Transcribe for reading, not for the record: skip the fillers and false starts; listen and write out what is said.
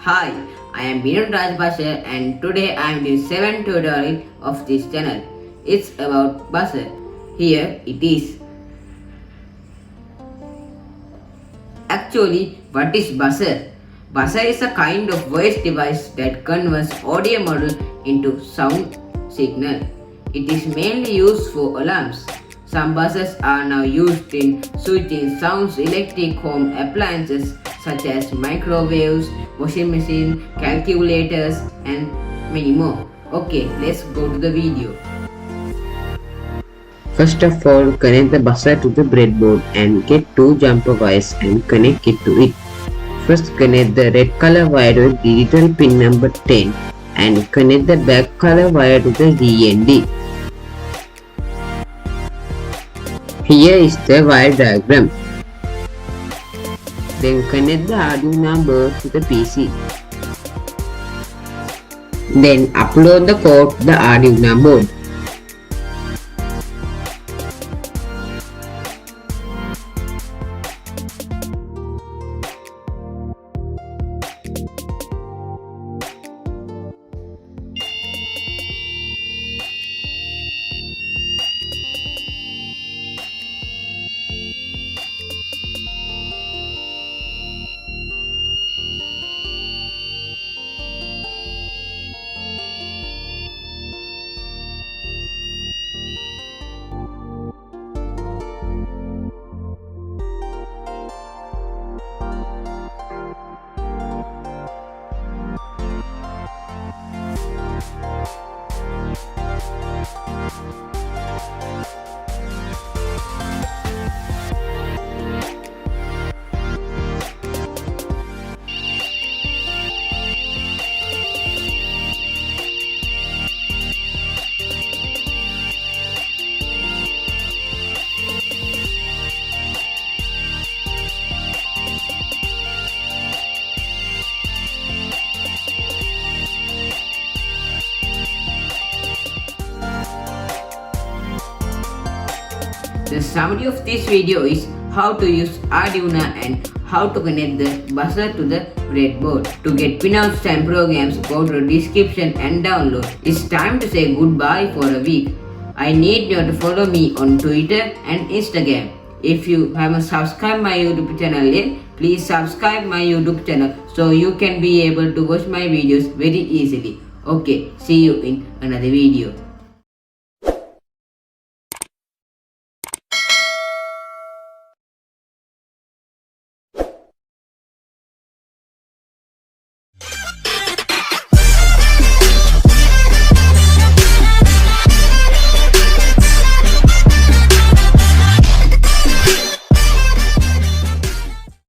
Hi, I am Biran Rajbhashar and today I am doing 7th tutorial of this channel. It's about buzzer. Here it is. Actually, what is buzzer? Buzzer is a kind of voice device that converts audio model into sound signal. It is mainly used for alarms. Some buzzers are now used in switching sounds electric home appliances such as microwaves, washing machine, calculators and many more. Okay, let's go to the video. First of all, connect the buzzer to the breadboard and get two jumper wires and connect it to it. First, connect the red color wire to digital pin number 10 and connect the black color wire to the DND. Here is the wire diagram. Then connect the Arduino board to the PC. Then upload the code to the Arduino board. The summary of this video is how to use Arduino and how to connect the buzzer to the breadboard. To get pinouts and programs, go to the description and download. It's time to say goodbye for a week. I need you to follow me on Twitter and Instagram. If you haven't subscribed my YouTube channel yet, please subscribe my YouTube channel so you can be able to watch my videos very easily. Okay, see you in another video.